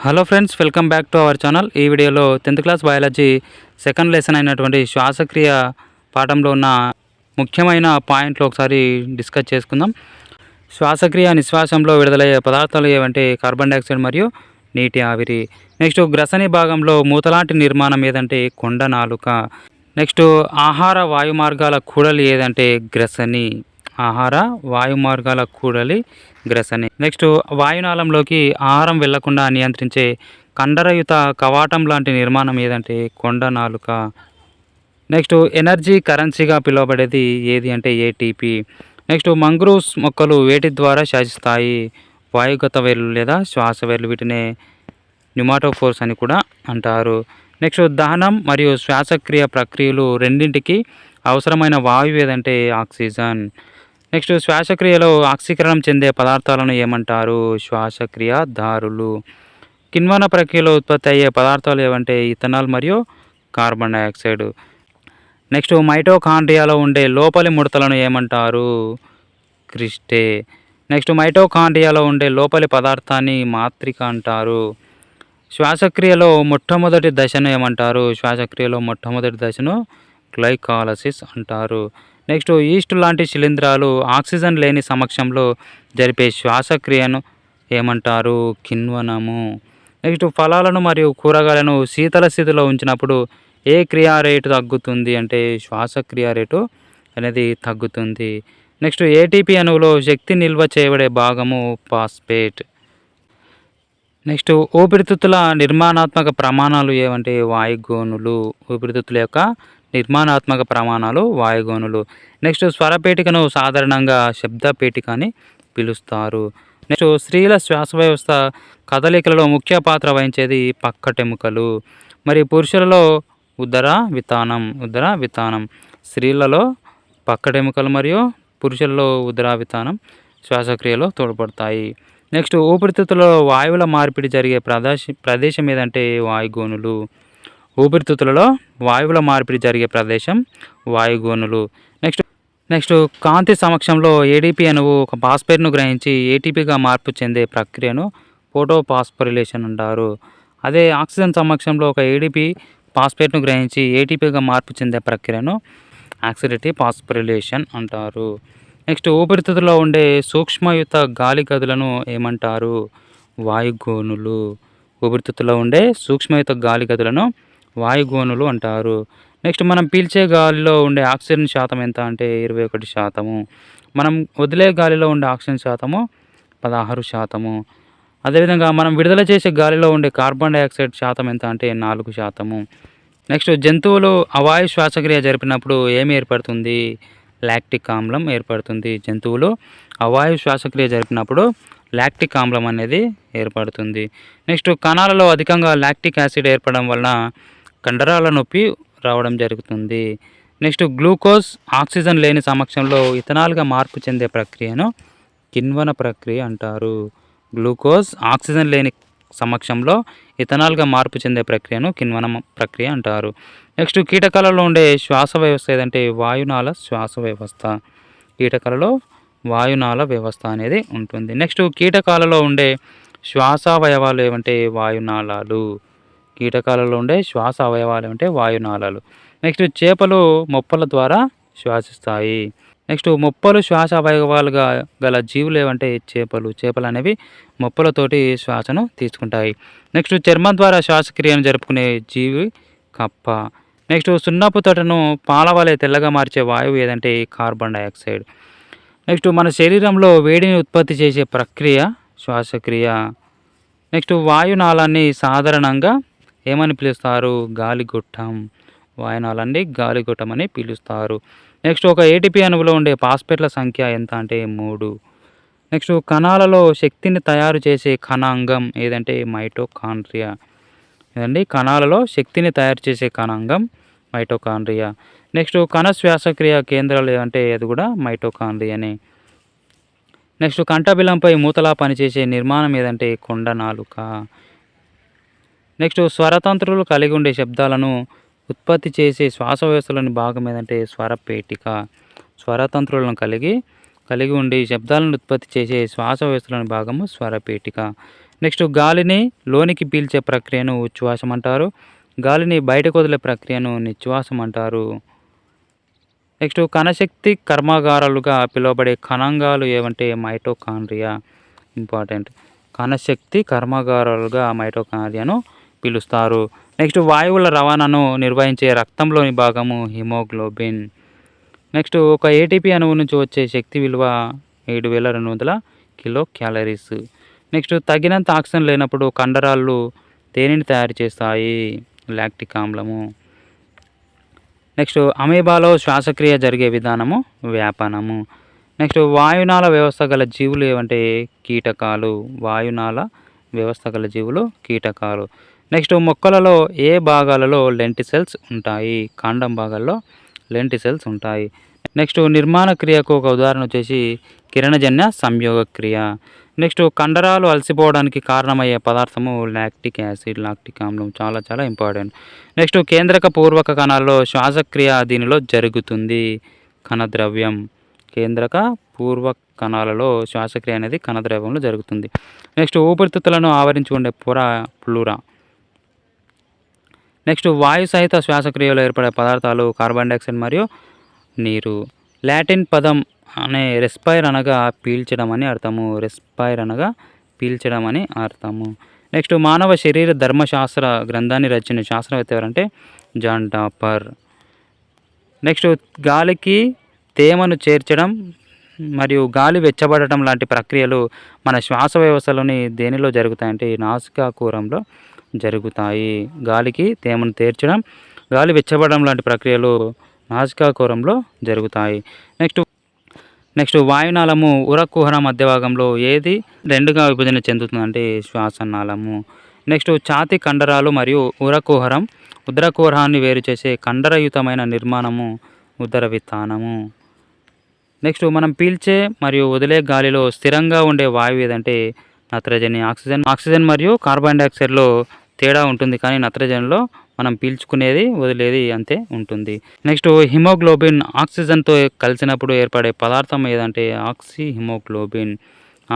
Hello friends, welcome back to our channel. ఈ వీడియోలో 10th class biology second lesson అయినటువంటి శ్వాసక్రియ పాఠంలో ఉన్న ముఖ్యమైన పాయింట్లు ఒకసారి డిస్కస్ చేసుకుందాం. శ్వాసక్రియ నిశ్వాసంలో విడుదలయ్యే పదార్థాలు ఏవంటే కార్బన్ డైఆక్సైడ్ మరియు నీటి ఆవిరి. నెక్స్ట్ గ్రసని భాగంలో మూతలాంటి నిర్మాణం ఏదంటే కొండ నాలుక. నెక్స్ట్ ఆహార వాయు మార్గాల కూడలి ఏదంటే గ్రసని. ఆహార వాయు మార్గాల కూడలి గ్రసని. నెక్స్ట్ వాయునాళంలోకి ఆహారం వెళ్లకుండా నియంత్రించే కండరయుత కవాటం లాంటి నిర్మాణం ఏదంటే కొండ నాలుక. నెక్స్ట్ ఎనర్జీ కరెన్సీగా పిలువబడేది ఏది అంటే ఏటీపీ. నెక్స్ట్ మంగ్రూవ్స్ మొక్కలు వేటి ద్వారా శాసిస్తాయి? వాయుగత వేర్లు లేదా శ్వాస వేర్లు. వీటినే న్యూమాటోఫోర్స్ అని కూడా అంటారు. నెక్స్ట్ దహనం మరియు శ్వాసక్రియ ప్రక్రియలు రెండింటికి అవసరమైన వాయువు ఏదంటే ఆక్సిజన్. నెక్స్ట్ శ్వాసక్రియలో ఆక్సీకరణం చెందే పదార్థాలను ఏమంటారు? శ్వాసక్రియ దారులు. కిణ్వన ప్రక్రియలో ఉత్పత్తి అయ్యే పదార్థాలు ఏవంటే ఇథనాల్ మరియు కార్బన్ డైఆక్సైడ్. నెక్స్ట్ మైటోకాండ్రియాలో ఉండే లోపలి ముడతలను ఏమంటారు? క్రిస్టే. నెక్స్ట్ మైటోకాండ్రియాలో ఉండే లోపలి పదార్థాన్ని మాత్రిక అంటారు. శ్వాసక్రియలో మొట్టమొదటి దశను ఏమంటారు? శ్వాసక్రియలో మొట్టమొదటి దశను గ్లైకాలసిస్ అంటారు. నెక్స్ట్ ఈస్ట్ లాంటి శిలీంధ్రాలు ఆక్సిజన్ లేని సమక్షంలో జరిపే శ్వాసక్రియను ఏమంటారు? కిణ్వనము. నెక్స్ట్ ఫలాలను మరియు కూరగాయలను శీతల స్థితిలో ఉంచినప్పుడు ఏ క్రియా రేటు తగ్గుతుంది అంటే శ్వాసక్రియ రేటు అనేది తగ్గుతుంది. నెక్స్ట్ ఏటీపీ అణువులో శక్తి నిల్వ చేయబడే భాగము ఫాస్ఫేట్. నెక్స్ట్ ఊపిరితిత్తుల నిర్మాణాత్మక ప్రమాణాలు ఏవంటే వాయుగోనులు. ఊపిరితిత్తుల యొక్క నిర్మాణాత్మక ప్రమాణాలు వాయుగోనులు. నెక్స్ట్ స్వరపేటికను సాధారణంగా శబ్దపేటిక అని పిలుస్తారు. నెక్స్ట్ స్త్రీల శ్వాస వ్యవస్థ కదలికలలో ముఖ్య పాత్ర వహించేది పక్కటెముకలు. మరి పురుషులలో ఉదర వితానం. స్త్రీలలో పక్కటెముకలు మరియు పురుషులలో ఉదర వితానం శ్వాసక్రియలో తోడ్పడతాయి. నెక్స్ట్ ఊపిరితిత్తులలో వాయువుల మార్పిడి జరిగే ప్రదేశం ఏదంటే వాయుగోనులు. ఊపిరితిత్తులలో వాయువుల మార్పిడి జరిగే ప్రదేశం వాయుగోనులు. నెక్స్ట్ కాంతి సమక్షంలో ఏడీపీ అణువు ఒక ఫాస్ఫేట్ను గ్రహించి ఏటీపీగా మార్పు చెందే ప్రక్రియను ఫోటోఫాస్ఫోరిలేషన్ అంటారు. అదే ఆక్సిజన్ సమక్షంలో ఒక ఏడీపీ ఫాస్ఫేట్ను గ్రహించి ఏటీపీగా మార్పు చెందే ప్రక్రియను ఆక్సిడేటివ్ ఫాస్ఫోరిలేషన్ అంటారు. నెక్స్ట్ ఊపిరితిత్తుల్లో ఉండే సూక్ష్మయుత గాలి గదులను ఏమంటారు? వాయుగోనులు. ఊపిరితిత్తుల్లో ఉండే సూక్ష్మయుత గాలి గదులను వాయుగోనులు అంటారు. నెక్స్ట్ మనం పీల్చే గాలిలో ఉండే ఆక్సిజన్ శాతం ఎంత అంటే 21%. మనం వదిలే గాలిలో ఉండే ఆక్సిజన్ శాతము 16%. అదేవిధంగా మనం విడుదల చేసే గాలిలో ఉండే కార్బన్ డైఆక్సైడ్ శాతం ఎంత అంటే 4%. నెక్స్ట్ జంతువులు అవాయు శ్వాసక్రియ జరిపినప్పుడు ఏమి ఏర్పడుతుంది? లాక్టిక్ ఆమ్లం ఏర్పడుతుంది. జంతువులు అవాయు శ్వాసక్రియ జరిపినప్పుడు లాక్టిక్ ఆమ్లం అనేది ఏర్పడుతుంది. నెక్స్ట్ కణాలలో అధికంగా లాక్టిక్ యాసిడ్ ఏర్పడడం వలన కండరాల నొప్పి రావడం జరుగుతుంది. నెక్స్ట్ గ్లూకోజ్ ఆక్సిజన్ లేని సమక్షంలో ఇథనాల్గా మార్పు చెందే ప్రక్రియను కిణ్వన ప్రక్రియ అంటారు. గ్లూకోజ్ ఆక్సిజన్ లేని సమక్షంలో ఇథనాల్గా మార్పు చెందే ప్రక్రియను కిణ్వన ప్రక్రియ అంటారు. నెక్స్ట్ కీటకాలలో ఉండే శ్వాస వ్యవస్థ ఏదంటే వాయునాళ శ్వాస వ్యవస్థ. కీటకాలలో వాయునాళ వ్యవస్థ అనేది ఉంటుంది. నెక్స్ట్ కీటకాలలో ఉండే శ్వాస అవయవాలు ఏమంటే వాయునాళాలు. కీటకాలలో ఉండే శ్వాస అవయవాలు అంటే వాయునాళాలు. నెక్స్ట్ చేపలు మొప్పల ద్వారా శ్వాసిస్తాయి. నెక్స్ట్ మొప్పలు శ్వాస అవయవాలుగా గల జీవులు ఏవంటే చేపలు. చేపలు అనేవి మొప్పలతోటి శ్వాసను తీసుకుంటాయి. నెక్స్ట్ చర్మం ద్వారా శ్వాసక్రియను జరుపుకునే జీవి కప్ప. నెక్స్ట్ సున్నపు తొటను పాల వలె తెల్లగా మార్చే వాయువు ఏదంటే కార్బన్ డైఆక్సైడ్. నెక్స్ట్ మన శరీరంలో వేడిని ఉత్పత్తి చేసే ప్రక్రియ శ్వాసక్రియ. నెక్స్ట్ వాయునాళాన్ని సాధారణంగా ఏమని పిలుస్తారు? గాలిగొట్టం. వాయునాళాన్ని గాలిగొట్టం అని పిలుస్తారు. నెక్స్ట్ ఒక ఏటీపీ అణువులో ఉండే ఫాస్ఫేట్ల సంఖ్య ఎంత అంటే 3. నెక్స్ట్ కణాలలో శక్తిని తయారు చేసే కణాంగం ఏదంటే మైటోకాండ్రియా. ఏదండి కణాలలో శక్తిని తయారు చేసే కణాంగం మైటోకాండ్రియా. నెక్స్ట్ కణ శ్వాసక్రియ కేంద్రాలు ఏదంటే అది కూడా మైటోకాండ్రియానే. నెక్స్ట్ కంఠబిలంపై మూతలా పనిచేసే నిర్మాణం ఏదంటే కొండ నాలుక. నెక్స్ట్ స్వరతంత్రులు కలిగి ఉండే శబ్దాలను ఉత్పత్తి చేసే శ్వాస వ్యవస్థలోని భాగం ఏదంటే స్వరపేటిక. స్వరతంత్రులను కలిగి ఉండి శబ్దాలను ఉత్పత్తి చేసే శ్వాస వ్యవస్థలోని భాగము స్వరపేటిక. నెక్స్ట్ గాలిని లోనికి పీల్చే ప్రక్రియను ఉచ్ఛ్వాసం అంటారు. గాలిని బయటకు వదిలే ప్రక్రియను నిశ్వాసం అంటారు. నెక్స్ట్ కణశక్తి కర్మాగారాలుగా పిలువబడే కణాంగాలు ఏవంటే మైటోకాండ్రియా. ఇంపార్టెంట్. కణశక్తి కర్మాగారాలుగా మైటోకాండ్రియాను పిలుస్తారు. నెక్స్ట్ వాయువుల రవాణాను నిర్వహించే రక్తంలోని భాగము హిమోగ్లోబిన్. నెక్స్ట్ ఒక ఏటీపీ అణువు నుంచి వచ్చే శక్తి విలువ 7200 కిలో క్యాలరీస్. నెక్స్ట్ తగినంత ఆక్సిజన్ లేనప్పుడు కండరాలు దేనిని తయారు చేస్తాయి? లాక్టిక్ ఆమ్లము. నెక్స్ట్ అమీబాలో శ్వాసక్రియ జరిగే విధానము వ్యాపనము. నెక్స్ట్ వాయునాళ వ్యవస్థ గల జీవులు ఏవంటే కీటకాలు. వాయునాళ వ్యవస్థ గల జీవులు కీటకాలు. నెక్స్ట్ మొక్కలలో ఏ భాగాలలో లెంటిసెల్స్ ఉంటాయి? కాండం భాగాల్లో లెంటిసెల్స్ ఉంటాయి. నెక్స్ట్ నిర్మాణ క్రియకు ఒక ఉదాహరణ వచ్చేసి కిరణజన్య సంయోగ క్రియ. నెక్స్ట్ కండరాలు అలసిపోవడానికి కారణమయ్యే పదార్థము లాక్టిక్ యాసిడ్, లాక్టిక్ ఆమ్లం. చాలా చాలా ఇంపార్టెంట్. నెక్స్ట్ కేంద్రక పూర్వక కణాల్లో శ్వాసక్రియ దీనిలో జరుగుతుంది. కణద్రవ్యం. కేంద్రక పూర్వక కణాలలో శ్వాసక్రియ అనేది కణద్రవ్యంలో జరుగుతుంది. నెక్స్ట్ ఊపిరితిత్తులను ఆవరించి ఉండే పొర ప్లూరా. నెక్స్ట్ వాయు సహిత శ్వాసక్రియలో ఏర్పడే పదార్థాలు కార్బన్ డైఆక్సైడ్ మరియు నీరు. లాటిన్ పదం అనే రెస్పైర్ అనగా పీల్చడం అని అర్థము. రెస్పైర్ అనగా పీల్చడం అని అర్థము. నెక్స్ట్ మానవ శరీర ధర్మశాస్త్ర గ్రంథాన్ని రచించిన శాస్త్రవేత్త ఎవరంటే జాన్ డాపర్. నెక్స్ట్ గాలికి తేమను చేర్చడం మరియు గాలి వెచ్చబడటం లాంటి ప్రక్రియలు మన శ్వాస వ్యవస్థలోని దేనిలో జరుగుతాయంటే నాసికాకుహరంలో జరుగుతాయి. గాలికి తేమను చేర్చడం, గాలి వెచ్చబడడం లాంటి ప్రక్రియలు నాసికాకుహరంలో జరుగుతాయి. నెక్స్ట్ వాయునాళము ఉరకుహర మధ్య భాగంలో ఏది రెండుగా విభజన చెందుతుందంటే శ్వాసనాళము. నెక్స్ట్ ఛాతీ కండరాలు మరియు ఉరకుహరం ఉదరకుహరాన్ని వేరు చేసే కండరయుతమైన నిర్మాణము ఉదరవితానము. నెక్స్ట్ మనం పీల్చే మరియు వదిలే గాలిలో స్థిరంగా ఉండే వాయువు ఏదంటే నత్రజని. ఆక్సిజన్ మరియు కార్బన్ డైఆక్సైడ్లో తేడా ఉంటుంది, కానీ నత్రజనిలో మనం పీల్చుకునేది వదిలేది అంతే ఉంటుంది. నెక్స్ట్ హిమోగ్లోబిన్ ఆక్సిజన్తో కలిసినప్పుడు ఏర్పడే పదార్థం ఏదంటే ఆక్సిహిమోగ్లోబిన్.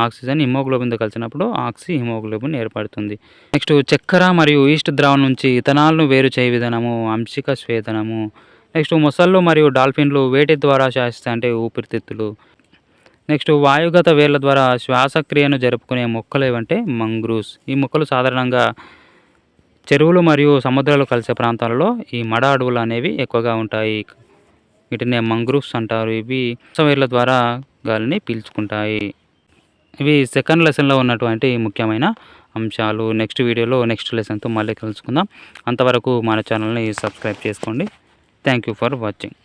ఆక్సిజన్ హిమోగ్లోబిన్తో కలిసినప్పుడు ఆక్సిహిమోగ్లోబిన్ ఏర్పడుతుంది. నెక్స్ట్ చక్కెర మరియు ఈస్ట్ ద్రావణం నుంచి ఇథనాల్ను వేరు చేయ విధానము అంశిక స్వేదనము. నెక్స్ట్ మొసళ్ళు మరియు డాల్ఫిన్లు వేటి ద్వారా శ్వాసిస్తాయి అంటే ఊపిరితిత్తులు. నెక్స్ట్ వాయుగత వేర్ల ద్వారా శ్వాసక్రియను జరుపుకునే మొక్కలు ఏవంటే మంగ్రూవ్స్. ఈ మొక్కలు సాధారణంగా చెరువులు మరియు సముద్రాలు కలిసే ప్రాంతాలలో ఈ మడ అడవులు అనేవి ఎక్కువగా ఉంటాయి. వీటిని మంగ్రూవ్స్ అంటారు. ఇవి వేర్ల ద్వారా గాలిని పీల్చుకుంటాయి. ఇవి సెకండ్ లెసన్లో ఉన్నటువంటి ముఖ్యమైన అంశాలు. నెక్స్ట్ వీడియోలో నెక్స్ట్ లెసన్తో మళ్ళీ కలుసుకుందాం. అంతవరకు మన ఛానల్ని సబ్స్క్రైబ్ చేసుకోండి. Thank you for watching.